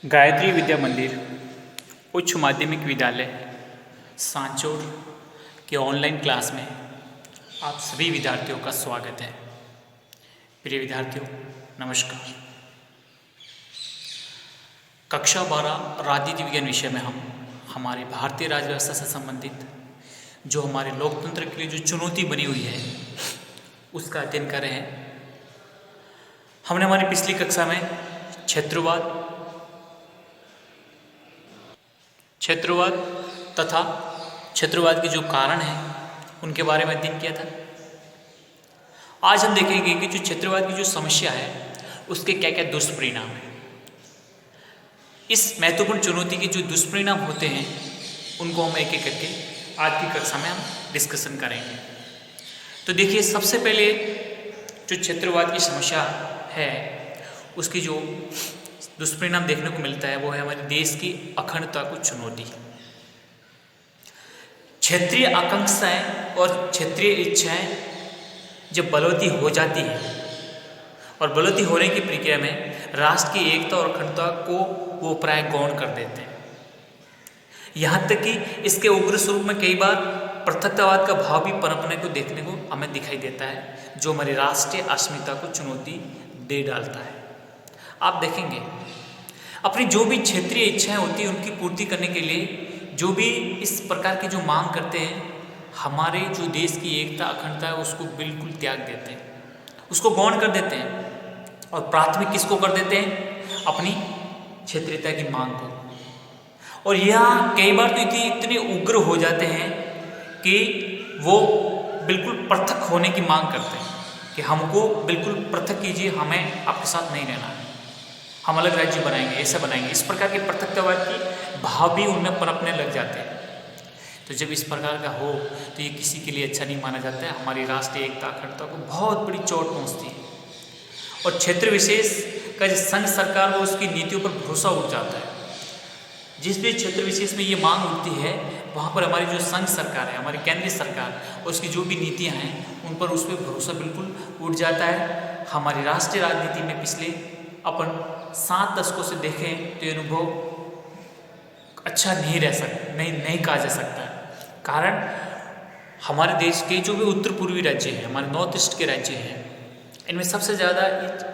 गायत्री विद्या मंदिर उच्च माध्यमिक विद्यालय सांचौर के ऑनलाइन क्लास में आप सभी विद्यार्थियों का स्वागत है। प्रिय विद्यार्थियों, नमस्कार। कक्षा 12 राजनीति विज्ञान विषय में हम हमारी भारतीय राज्य व्यवस्था से संबंधित जो हमारे लोकतंत्र के लिए जो चुनौती बनी हुई है उसका अध्ययन कर रहे हैं। हमने हमारी पिछली कक्षा में क्षेत्रवाद तथा क्षेत्रवाद के जो कारण हैं उनके बारे में अध्ययन किया था। आज हम देखेंगे कि जो क्षेत्रवाद की जो समस्या है उसके क्या क्या दुष्परिणाम हैं। इस महत्वपूर्ण चुनौती के जो दुष्परिणाम होते हैं उनको हम एक एक करके आज की कक्षा में हम डिस्कशन करेंगे। तो देखिए, सबसे पहले जो क्षेत्रवाद की समस्या है उसकी जो दुष्परिणाम देखने को मिलता है वो है हमारे देश की अखंडता को चुनौती। क्षेत्रीय आकांक्षाएं और क्षेत्रीय इच्छाएं जब बलवती हो जाती है और बलवती होने की प्रक्रिया में राष्ट्र की एकता और अखंडता को वो प्राय गौण कर देते हैं। यहाँ तक कि इसके उग्र स्वरूप में कई बार पृथकतावाद का भाव भी पनपने को देखने को हमें दिखाई देता है, जो हमारी राष्ट्रीय अस्मिता को चुनौती दे डालता है। आप देखेंगे अपनी जो भी क्षेत्रीय इच्छाएं होती हैं उनकी पूर्ति करने के लिए जो भी इस प्रकार की जो मांग करते हैं, हमारे जो देश की एकता अखंडता है उसको बिल्कुल त्याग देते हैं, उसको गौण कर देते हैं और प्राथमिक किसको कर देते हैं? अपनी क्षेत्रीयता की मांग को। और यह कई बार तो इतने उग्र हो जाते हैं कि वो बिल्कुल पृथक होने की मांग करते हैं कि हमको बिल्कुल पृथक कीजिए, हमें आपके साथ नहीं रहना है, हम अलग राज्य बनाएंगे, ऐसा बनाएंगे। इस प्रकार के पृथकतावाद की भाव भी उनमें पनपने लग जाते हैं। तो जब इस प्रकार का हो तो ये किसी के लिए अच्छा नहीं माना जाता है। हमारी राष्ट्रीय एकता अखंडता को बहुत बड़ी चोट पहुँचती है और क्षेत्र विशेष का जो संघ सरकार वो उसकी नीतियों पर भरोसा उठ जाता है। जिस भी क्षेत्र विशेष में ये मांग उठती है वहाँ पर हमारी जो संघ सरकार है, हमारी केंद्रीय सरकार और उसकी जो भी नीतियाँ हैं उन पर उस पर भरोसा बिल्कुल उठ जाता है। हमारी राष्ट्रीय राजनीति में पिछले अपन 7 दशकों से देखें तो ये अनुभव अच्छा नहीं कहा जा सकता है। कारण हमारे देश के जो भी उत्तर पूर्वी राज्य हैं, हमारे नॉर्थ ईस्ट के राज्य हैं, इनमें सबसे ज़्यादा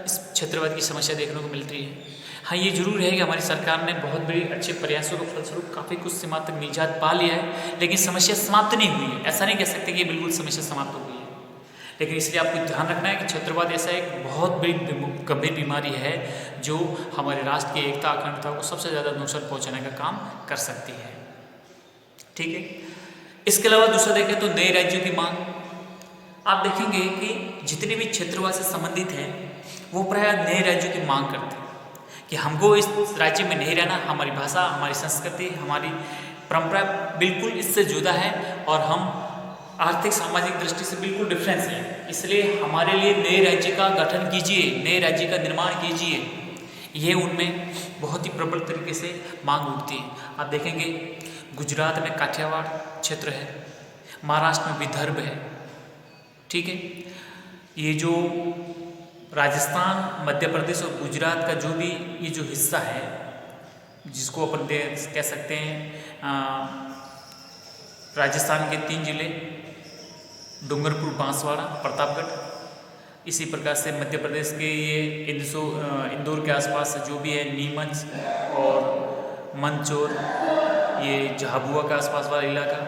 इस क्षेत्रवाद की समस्या देखने को मिलती है। हाँ, ये जरूर है कि हमारी सरकार ने बहुत बड़े अच्छे प्रयासों के फलस्वरूप काफ़ी कुछ सीमा तक निजात पा लिया है, लेकिन समस्या समाप्त नहीं हुई है। ऐसा नहीं कह सकते कि ये बिल्कुल समस्या समाप्त हो गई है। लेकिन इसलिए आपको ध्यान रखना है कि क्षेत्रवाद ऐसा एक बहुत बड़ी गंभीर बीमारी है जो हमारे राष्ट्र की एकता अखंडता को सबसे ज़्यादा नुकसान पहुंचाने का काम कर सकती है। ठीक है। इसके अलावा दूसरा देखें तो नए राज्यों की मांग। आप देखेंगे कि जितने भी क्षेत्रवाद से संबंधित हैं वो प्राय नए राज्यों की मांग करते हैं कि हमको इस राज्य में नहीं रहना, हमारी भाषा, हमारी संस्कृति, हमारी परंपरा बिल्कुल इससे जुदा है और हम आर्थिक सामाजिक दृष्टि से बिल्कुल डिफरेंस है। इसलिए हमारे लिए नए राज्य का गठन कीजिए, नए राज्य का निर्माण कीजिए। ये उनमें बहुत ही प्रबल तरीके से मांग उठती है। आप देखेंगे गुजरात में काठियावाड़ क्षेत्र है, महाराष्ट्र में विदर्भ है। ठीक है। ये जो राजस्थान, मध्य प्रदेश और गुजरात का जो भी ये जो हिस्सा है जिसको अपन कह सकते हैं राजस्थान के 3 जिले डूंगरपुर, बांसवाड़ा, प्रतापगढ़। इसी प्रकार से मध्य प्रदेश के ये इंदौर के आसपास जो भी है नीमच और मंदसौर, ये झाबुआ के आसपास वाला इलाका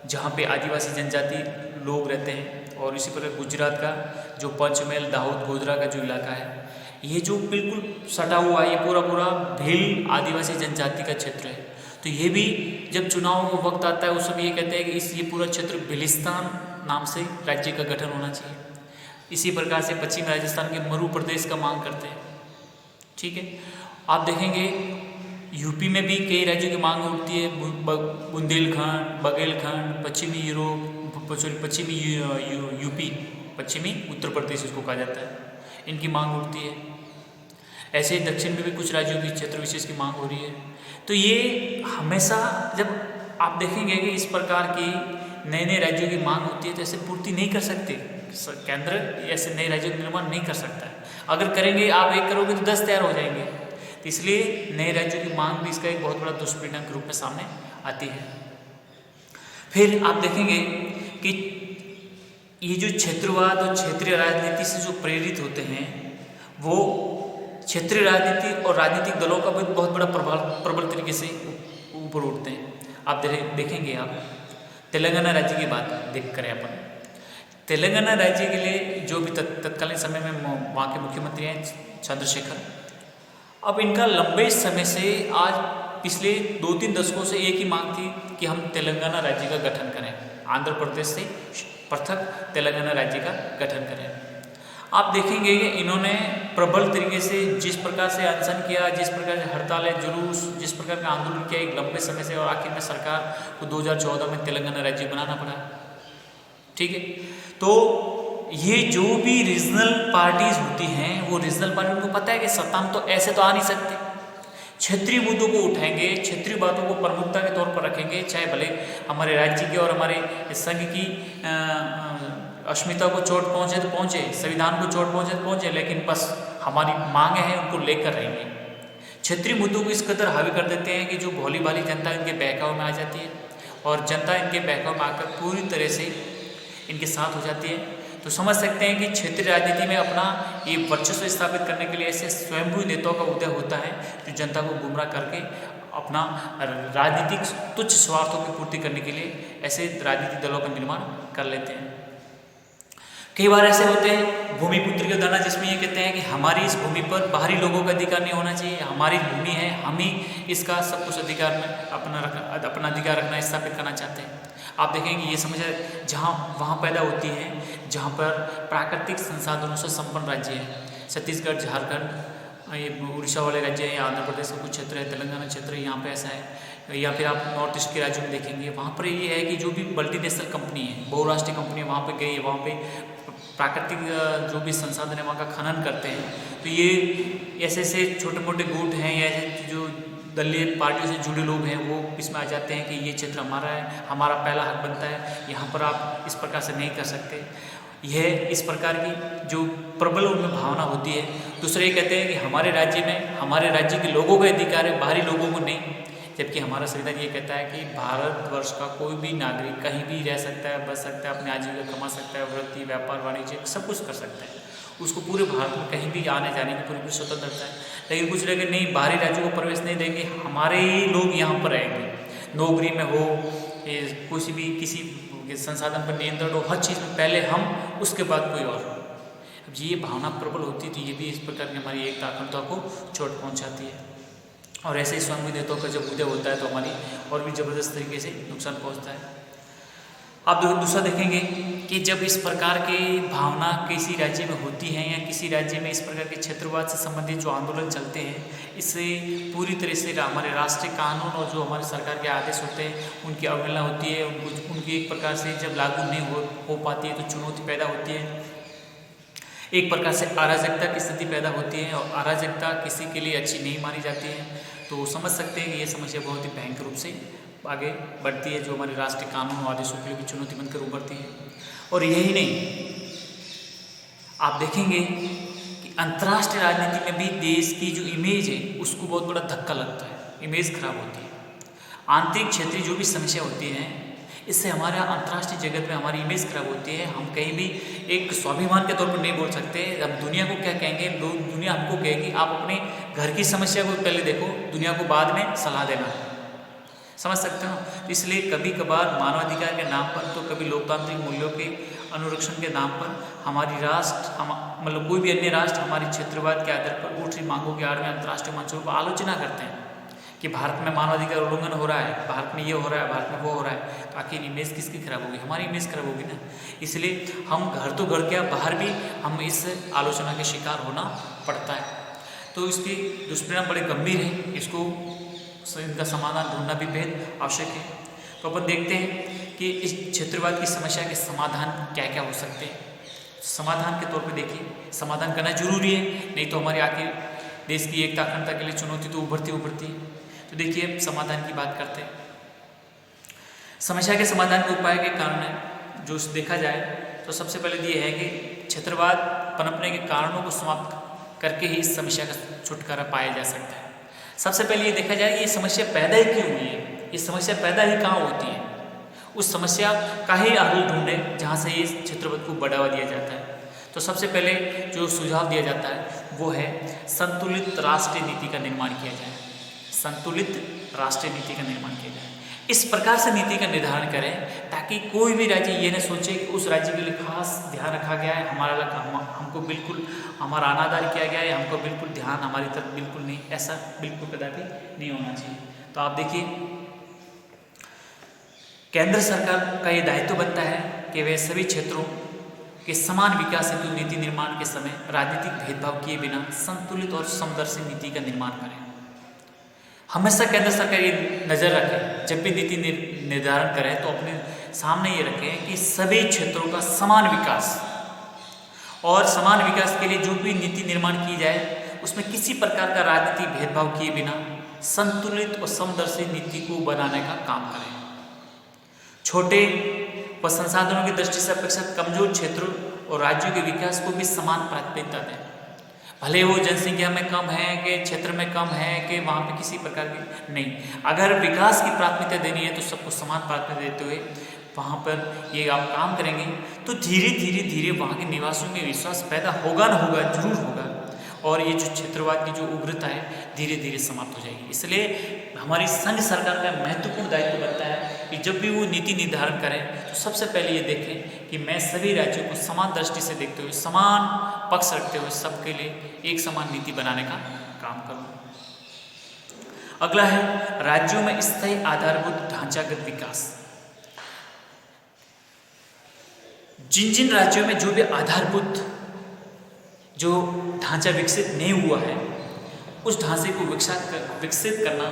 जहाँ पे आदिवासी जनजाति लोग रहते हैं। और इसी प्रकार गुजरात का जो पंचमहल, दाहोद, गोधरा का जो इलाका है, ये जो बिल्कुल सटा हुआ है, ये पूरा भील आदिवासी जनजाति का क्षेत्र है। तो ये भी जब चुनाव का वक्त आता है उस समय ये कहते हैं कि ये पूरा क्षेत्र भिलिस्तान नाम से राज्य का गठन होना चाहिए। इसी प्रकार से पश्चिम राजस्थान के मरु प्रदेश का मांग करते हैं। ठीक है। आप देखेंगे यूपी में भी कई राज्यों की मांग उठती है, बुंदेलखंड, बघेलखंड, पश्चिमी यूपी, पश्चिमी उत्तर प्रदेश इसको कहा जाता है, इनकी मांग उठती है। ऐसे ही दक्षिण में भी कुछ राज्यों की क्षेत्र विशेष की मांग हो रही है। तो ये हमेशा जब आप देखेंगे कि इस प्रकार की नए राज्यों की मांग होती है तो ऐसे पूर्ति नहीं कर सकते, केंद्र ऐसे नए राज्यों का निर्माण नहीं कर सकता है। अगर करेंगे, आप एक करोगे तो 10 तैयार हो जाएंगे। तो इसलिए नए राज्यों की मांग भी इसका एक बहुत बड़ा दुष्परिणाम के रूप में सामने आती है। फिर आप देखेंगे कि ये जो क्षेत्रवाद और क्षेत्रीय राजनीति से जो प्रेरित होते हैं वो क्षेत्रीय राजनीति और राजनीतिक दलों का भी बहुत बड़ा प्रबल तरीके से ऊपर उठते हैं। आप देखेंगे आप तेलंगाना राज्य की बात देख करें अपन, तेलंगाना राज्य के लिए जो भी तत्कालीन समय में वहाँ के मुख्यमंत्री हैं चंद्रशेखर, अब इनका लंबे समय से आज पिछले 2-3 दशकों से एक ही मांग थी कि हम तेलंगाना राज्य का गठन करें, आंध्र प्रदेश से पृथक तेलंगाना राज्य का गठन करें। आप देखेंगे कि इन्होंने प्रबल तरीके से जिस प्रकार से अनशन किया, जिस प्रकार से हड़ताल जुलूस, जिस प्रकार का आंदोलन किया एक लंबे समय से, और आखिर में सरकार को 2014 में तेलंगाना राज्य बनाना पड़ा। ठीक है, तो ये जो भी रीजनल पार्टीज होती हैं वो रीजनल पार्टी को पता है कि सत्ता में तो ऐसे तो आ नहीं सकते, क्षेत्रीय मुद्दों को उठाएंगे, क्षेत्रीय बातों को प्रमुखता के तौर पर रखेंगे, चाहे भले हमारे राज्य के और हमारे संघ की अस्मिता को चोट पहुंचे तो पहुंचे, संविधान को चोट पहुंचे तो पहुंचे, लेकिन बस हमारी मांगे हैं उनको लेकर रहेंगे। क्षेत्रीय मुद्दों को इस कदर हावी कर देते हैं कि जो भोली भाली जनता इनके बहकाव में आ जाती है, और जनता इनके बहकाव में आकर पूरी तरह से इनके साथ हो जाती है। तो समझ सकते हैं कि क्षेत्रीय राजनीति में अपना ये वर्चस्व स्थापित करने के लिए ऐसे स्वयंभू नेताओं का उदय होता है जो जनता को गुमराह करके अपना राजनीतिक तुच्छ स्वार्थों की पूर्ति करने के लिए ऐसे राजनीतिक दलों का निर्माण कर लेते हैं। कई बार ऐसे होते हैं भूमिपुत्र की धारणा, जिसमें ये कहते हैं कि हमारी इस भूमि पर बाहरी लोगों का अधिकार नहीं होना चाहिए, हमारी भूमि है, हम ही इसका सब कुछ अधिकार में अपना अधिकार रखना स्थापित करना चाहते हैं। आप देखेंगे ये समझ जहाँ वहाँ पैदा होती है जहाँ पर प्राकृतिक संसाधनों से संपन्न राज्य है, छत्तीसगढ़, झारखंड, ये उड़ीसा वाले राज्य हैं, आंध्र प्रदेश का कुछ क्षेत्र है, तेलंगाना क्षेत्र है, यहाँ पे ऐसा है। या फिर आप नॉर्थ ईस्ट के राज्यों में देखेंगे वहाँ पर ये है कि जो भी मल्टीनेशनल कंपनी है, बहुराष्ट्रीय कंपनी वहाँ पे गई, वहाँ पे प्राकृतिक जो भी संसाधन है वहाँ का खनन करते हैं। तो ये ऐसे ऐसे छोटे मोटे गुट हैं या ऐसे जो दलीय पार्टियों से जुड़े लोग हैं वो इसमें आ जाते हैं कि ये क्षेत्र हमारा है, हमारा पहला हक बनता है, यहाँ पर आप इस प्रकार से नहीं कर सकते। यह इस प्रकार की जो प्रबल उनमें भावना होती है। दूसरे ये कहते हैं कि हमारे राज्य में हमारे राज्य के लोगों का अधिकार है, बाहरी लोगों को नहीं, जबकि हमारा संविधान ये कहता है कि भारतवर्ष का कोई भी नागरिक कहीं भी रह सकता है, बच सकता है, अपने आजीविका कमा सकता है, वृत्ति, व्यापार, वाणिज्य सब कुछ कर सकता है, उसको पूरे भारत में कहीं भी आने जाने की पूरी स्वतंत्रता है। लेकिन कुछ लोग नहीं, बाहरी राज्यों को प्रवेश नहीं देंगे, हमारे ही लोग यहाँ पर रहेंगे, नौकरी में हो, किसी भी किसी संसाधन पर नियंत्रण हो, हर चीज़ में पहले हम, उसके बाद कोई और। अब ये भावना प्रबल होती थी, ये भी इस प्रकार की हमारी एकता अखंडता को चोट पहुँचाती है। और ऐसे ही स्वयं नेताओं का जब उदय होता है तो हमारी और भी ज़बरदस्त तरीके से नुकसान पहुँचता है। आप दूसरा देखेंगे कि जब इस प्रकार की भावना किसी राज्य में होती है या किसी राज्य में इस प्रकार के क्षेत्रवाद से संबंधित जो आंदोलन चलते हैं, इससे पूरी तरह से हमारे राष्ट्रीय कानून और जो हमारे सरकार के आदेश होते हैं उनकी अवहेलना होती है, उनकी एक प्रकार से जब लागू नहीं हो पाती है तो चुनौती पैदा होती है, एक प्रकार से अराजकता की स्थिति पैदा होती है, और अराजकता किसी के लिए अच्छी नहीं मानी जाती है। तो समझ सकते हैं कि ये समस्या बहुत ही भयंकर रूप से आगे बढ़ती है, जो हमारे राष्ट्रीय कानून और आदेशों के लिए भी चुनौती बनकर उभरती है। और यही नहीं, आप देखेंगे कि अंतर्राष्ट्रीय राजनीति में भी देश की जो इमेज है उसको बहुत बड़ा धक्का लगता है, इमेज खराब होती है। आंतरिक क्षेत्रीय जो भी समस्या होती है इससे हमारा अंतर्राष्ट्रीय जगत में हमारी इमेज खराब होती है। हम कहीं भी एक स्वाभिमान के तौर पर नहीं बोल सकते। अब दुनिया को क्या कहेंगे लोग, दुनिया हमको कहेगी आप अपने घर की समस्या को पहले देखो, दुनिया को बाद में सलाह देना। समझ सकते हो? इसलिए कभी कभार मानवाधिकार के नाम पर तो कभी लोकतांत्रिक मूल्यों के अनुरक्षण के नाम पर हमारी राष्ट्र मतलब कोई भी अन्य राष्ट्र हमारी क्षेत्रवाद के आधार पर उठ रही मांगों के आड़ में अंतर्राष्ट्रीय मंचों पर आलोचना करते हैं कि भारत में मानवाधिकार उल्लंघन हो रहा है, भारत में ये हो रहा है, भारत में वो हो रहा है। तो आखिर इमेज किसकी खराब होगी? हमारी इमेज खराब होगी ना। इसलिए हम घर तो घर क्या बाहर भी हम इस आलोचना के शिकार होना पड़ता है। तो इसके दुष्परिणाम बड़े गंभीर हैं, इसको इनका समाधान ढूंढना भी बेहद आवश्यक है। तो अपन देखते हैं कि इस क्षेत्रवाद की समस्या के समाधान क्या क्या हो सकते हैं। समाधान के तौर पे देखिए, समाधान करना जरूरी है, नहीं तो हमारे आखिर देश की एकता अखंडता के लिए चुनौती तो उभरती है। तो देखिए समाधान की बात करते हैं। समस्या के समाधान के उपाय के कारण जो देखा जाए तो सबसे पहले ये है कि क्षेत्रवाद पनपने के कारणों को समाप्त करके ही इस समस्या का छुटकारा पाया जा सकता है। सबसे पहले ये देखा जाए ये समस्या पैदा ही क्यों हुई है, ये समस्या पैदा ही कहाँ होती है, उस समस्या का ही हल ढूंढें जहाँ से ये क्षेत्रपद को बढ़ावा दिया जाता है। तो सबसे पहले जो सुझाव दिया जाता है वो है संतुलित राष्ट्रीय नीति का निर्माण किया जाए। संतुलित राष्ट्रीय नीति का निर्माण किया जाए, इस प्रकार से नीति का निर्धारण करें ताकि कोई भी राज्य ये न सोचे कि उस राज्य के लिए खास ध्यान रखा गया है, हमको बिल्कुल हमारा अनादर किया गया है, हमको बिल्कुल ध्यान हमारी तरफ बिल्कुल नहीं, ऐसा बिल्कुल कदापि नहीं होना चाहिए। तो आप देखिए केंद्र सरकार का ये दायित्व बनता है कि वे सभी क्षेत्रों के समान विकास हेतु नीति निर्माण के समय राजनीतिक भेदभाव किए बिना संतुलित और समदर्शी नीति का निर्माण करें। हमेशा केंद्र सरकार ये नज़र रखें जब भी नीति निर्धारण करें तो अपने सामने ये रखें कि सभी क्षेत्रों का समान विकास, और समान विकास के लिए जो भी नीति निर्माण की जाए उसमें किसी प्रकार का राजनीतिक भेदभाव किए बिना संतुलित और समदर्शी नीति को बनाने का काम करें। छोटे व संसाधनों की दृष्टि से अपेक्षित कमजोर क्षेत्रों और राज्यों के विकास को भी समान प्राथमिकता दें, भले वो जनसंख्या में कम है कि क्षेत्र में कम है कि वहाँ पे किसी प्रकार की नहीं, अगर विकास की प्राथमिकता देनी है तो सबको समान प्राथमिकता देते हुए वहाँ पर ये आप काम करेंगे तो धीरे धीरे वहाँ के निवासियों में विश्वास पैदा होगा ना होगा, जरूर होगा, और ये जो क्षेत्रवाद की जो उग्रता है धीरे धीरे समाप्त हो जाएगी। इसलिए हमारी संघ सरकार का महत्वपूर्ण दायित्व बनता है कि जब भी वो नीति निर्धारण करें तो सबसे पहले ये देखें कि मैं सभी राज्यों को समान दृष्टि से देखते हुए, समान पक्ष रखते हुए सबके लिए एक समान नीति बनाने का काम करूँ। अगला है राज्यों में स्थायी आधारभूत ढांचागत विकास। जिन जिन राज्यों में जो भी आधारभूत जो ढांचा विकसित नहीं हुआ है उस ढांचे को विकसित करना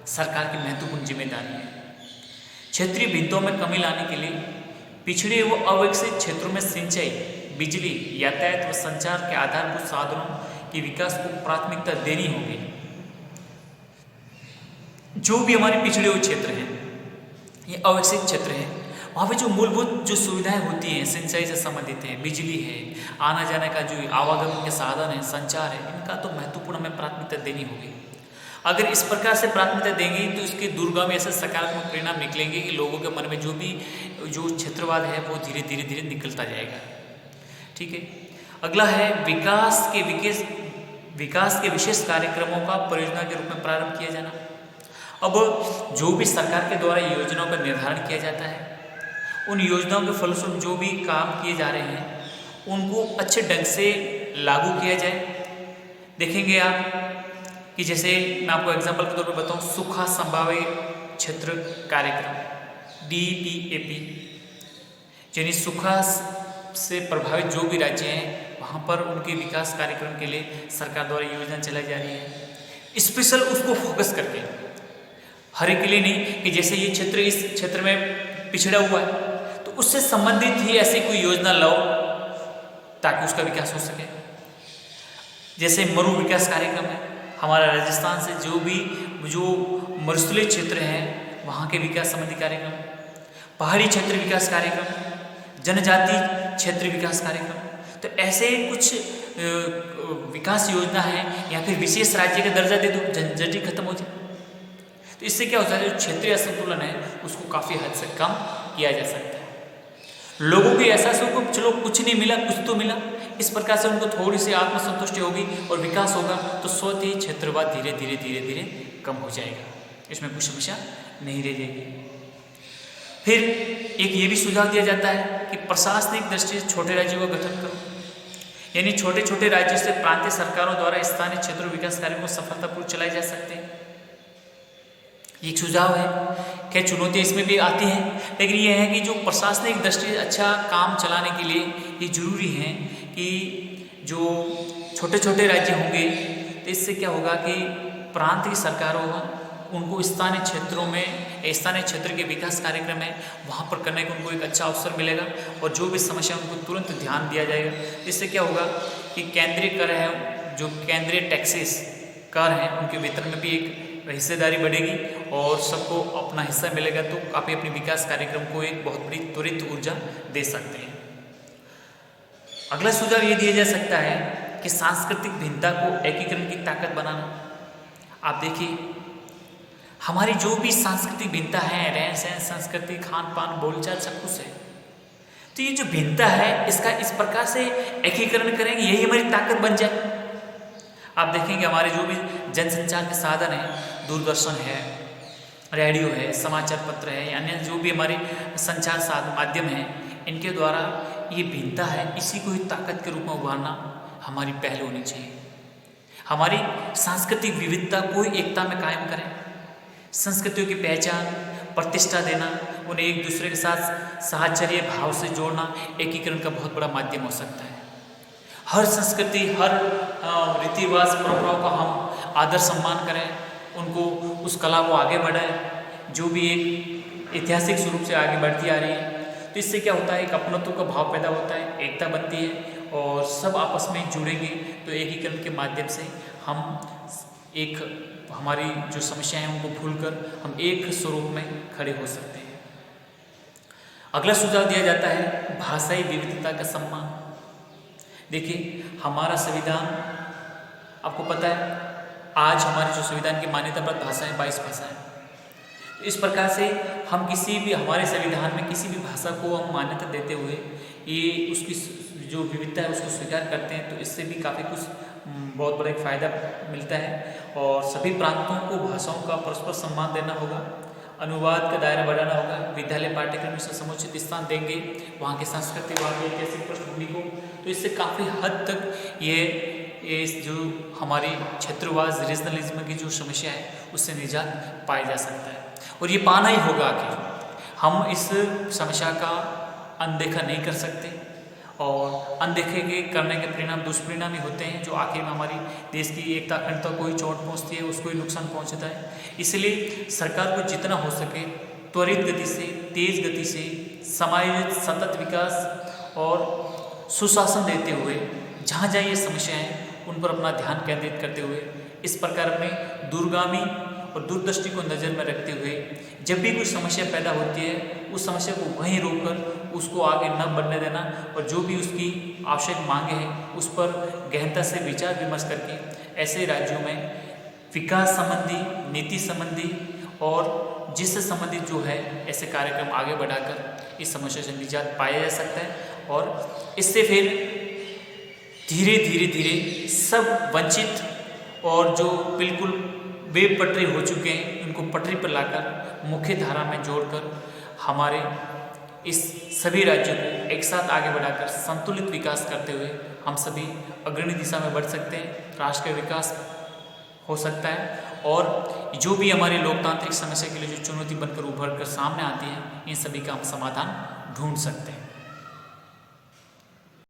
सरकार की महत्वपूर्ण जिम्मेदारी है। क्षेत्रीय भिन्नताओं में कमी लाने के लिए पिछड़े व अविकसित क्षेत्रों में सिंचाई, बिजली, यातायात व संचार के आधारभूत साधनों के विकास को प्राथमिकता देनी होगी। जो भी हमारे पिछड़े हुए क्षेत्र हैं, ये अविकसित क्षेत्र हैं, वहाँ पे जो मूलभूत जो सुविधाएं होती हैं सिंचाई से संबंधित है, बिजली है, आना जाने का जो आवागमन के साधन है, संचार है, इनका तो महत्वपूर्ण हमें प्राथमिकता देनी होगी। अगर इस प्रकार से प्राथमिकता देंगे तो इसके दूरगामी ऐसे सकारात्मक परिणाम निकलेंगे कि लोगों के मन में जो क्षेत्रवाद है वो धीरे धीरे निकलता जाएगा। ठीक है, अगला है विकास के विशेष कार्यक्रमों का परियोजना के रूप में प्रारंभ किया जाना। अब जो भी सरकार के द्वारा योजनाओं का निर्धारण किया जाता है, उन योजनाओं के फलस्वरूप जो भी काम किए जा रहे हैं उनको अच्छे ढंग से लागू किया जाए। देखेंगे आप कि जैसे मैं आपको एग्जांपल के तौर पर बताऊं, सूखा संभाव्य क्षेत्र कार्यक्रम DPAP, यानी सूखा से प्रभावित जो भी राज्य हैं वहाँ पर उनके विकास कार्यक्रम के लिए सरकार द्वारा योजना चलाई जा रही है। स्पेशल उसको फोकस करके, हर एक के लिए नहीं कि जैसे ये क्षेत्र इस क्षेत्र में पिछड़ा हुआ है तो उससे संबंधित ही ऐसी कोई योजना लाओ ताकि उसका विकास हो सके। जैसे मरु विकास कार्यक्रम है, हमारा राजस्थान से जो मरुस्थलीय क्षेत्र हैं वहाँ के विकास संबंधी कार्यक्रम, पहाड़ी क्षेत्र विकास कार्यक्रम, जनजाति क्षेत्र विकास कार्यक्रम, तो ऐसे कुछ विकास योजना है या फिर विशेष राज्य का दर्जा दे दो, झंझट ही खत्म हो जाए। तो इससे क्या होता है, जो क्षेत्रीय असंतुलन है उसको काफ़ी हद से कम किया जा सकता है। लोगों के एहसास को चलो कुछ नहीं मिला कुछ तो मिला, इस प्रकार से उनको थोड़ी सी आत्मसंतुष्टि होगी और विकास होगा तो स्वतः ही क्षेत्रवाद धीरे धीरे कम हो जाएगा, इसमें कुछ समस्या नहीं रह जाएगी। फिर एक ये भी सुझाव दिया जाता है कि प्रशासनिक दृष्टि से छोटे राज्यों का गठन करो, यानी छोटे छोटे राज्यों से प्रांतीय सरकारों द्वारा स्थानीय क्षेत्रों विकास कार्यों को सफलतापूर्वक चलाए जा सकते हैं। ये सुझाव है। क्या चुनौतियाँ इसमें भी आती हैं, लेकिन ये है कि जो प्रशासनिक दृष्टि से अच्छा काम चलाने के लिए ये जरूरी है कि जो छोटे छोटे राज्य होंगे तो इससे क्या होगा कि प्रांत की सरकार होगा उनको स्थानीय क्षेत्रों में स्थानीय क्षेत्र के विकास कार्यक्रम है वहाँ पर करने का उनको एक अच्छा अवसर मिलेगा और जो भी समस्या उनको तुरंत ध्यान दिया जाएगा। इससे क्या होगा कि केंद्रीय कर है, जो केंद्रीय टैक्सेस कर हैं उनके वेतन में भी एक हिस्सेदारी बढ़ेगी और सबको अपना हिस्सा मिलेगा, तो काफ़ी अपने विकास कार्यक्रम को एक बहुत बड़ी त्वरित ऊर्जा दे सकते हैं। अगला सुझाव ये दिया जा सकता है कि सांस्कृतिक भिन्नता को एकीकरण की ताकत बनाना। आप देखिए, हमारी जो भी सांस्कृतिक भिन्नता है, रहन सहन, संस्कृति, खान पान, बोलचाल, सब कुछ है, तो ये जो भिन्नता है इसका इस प्रकार से एकीकरण करेंगे, यही हमारी ताकत बन जाए। आप देखेंगे हमारे जो भी जनसंचार के साधन हैं, दूरदर्शन है, रेडियो है, समाचार पत्र है, या अन्य जो भी हमारे संचार साधन माध्यम हैं, इनके द्वारा ये भिन्नता है, इसी को ही ताकत के रूप में उभारना हमारी पहल होनी चाहिए। हमारी सांस्कृतिक विविधता को ही एकता में कायम करें, संस्कृतियों की पहचान, प्रतिष्ठा देना, उन्हें एक दूसरे के साथ साहचर्य भाव से जोड़ना एकीकरण का बहुत बड़ा माध्यम हो सकता है। हर संस्कृति, हर रीति रिवाज, परंपराओं का हम आदर सम्मान करें, उनको उस कला को आगे बढ़ाएं जो भी एक ऐतिहासिक स्वरूप से आगे बढ़ती आ रही है। तो इससे क्या होता है, एक अपनत्व का भाव पैदा होता है, एकता बनती है और सब आपस में जुड़ेंगे तो एकीकरण के माध्यम से हम एक हमारी जो समस्याएं हैं उनको भूलकर हम एक स्वरूप में खड़े हो सकते हैं। अगला सुझाव दिया जाता है भाषाई विविधता का सम्मान। देखिए, हमारा संविधान, आपको पता है आज हमारे जो संविधान की मान्यता प्राप्त भाषाएं 22 भाषाएं। तो इस प्रकार से हम किसी भी हमारे संविधान में किसी भी भाषा को हम मान्यता देते हुए ये उसकी जो विविधता है उसको स्वीकार करते हैं, तो इससे भी काफ़ी कुछ बहुत बड़ा एक फ़ायदा मिलता है। और सभी प्रांतों को भाषाओं का परस्पर सम्मान देना होगा, अनुवाद का दायरा बढ़ाना होगा, विद्यालय पाठ्यक्रम में समुचित स्थान देंगे वहाँ की संस्कृति, वहाँ की ऐतिहासिक पृष्ठभूमि को। तो इससे काफ़ी हद तक ये जो हमारी क्षेत्रवाद रीजनलिज्म की जो समस्या है उससे निजात पाया जा सकता है। और ये पाना ही होगा, आखिर हम इस समस्या का अनदेखा नहीं कर सकते और अनदेखे के करने के परिणाम दुष्परिणाम ही होते हैं, जो आखिर में हमारी देश की एकता अखंडता को ही चोट पहुँचती है, उसको ही नुकसान पहुँचता है। इसलिए सरकार को जितना हो सके त्वरित गति से, तेज गति से समायोजित सतत विकास और सुशासन देते हुए जहाँ जहाँ ये समस्याएं हैं उन पर अपना ध्यान केंद्रित करते हुए इस प्रकार अपने दूरगामी और दूरदृष्टि को नज़र में रखते हुए जब भी कोई समस्या पैदा होती है उस समस्या को वहीं रोककर उसको आगे न बढ़ने देना और जो भी उसकी आवश्यक मांगे हैं उस पर गहनता से विचार विमर्श करके ऐसे राज्यों में विकास संबंधी, नीति संबंधी और जिससे संबंधित जो है ऐसे कार्यक्रम आगे बढ़ाकर इस समस्या से निजात पाया जा सकता है। और इससे फिर धीरे धीरे धीरे सब वंचित और जो बिल्कुल बेपटरी हो चुके हैं उनको पटरी पर लाकर मुख्य धारा में जोड़कर हमारे इस सभी राज्यों को एक साथ आगे बढ़ाकर संतुलित विकास करते हुए हम सभी अग्रणी दिशा में बढ़ सकते हैं, राष्ट्र का विकास हो सकता है और जो भी हमारी लोकतांत्रिक समस्या के लिए जो चुनौती बनकर उभर कर सामने आती है इन सभी का हम समाधान ढूंढ सकते हैं।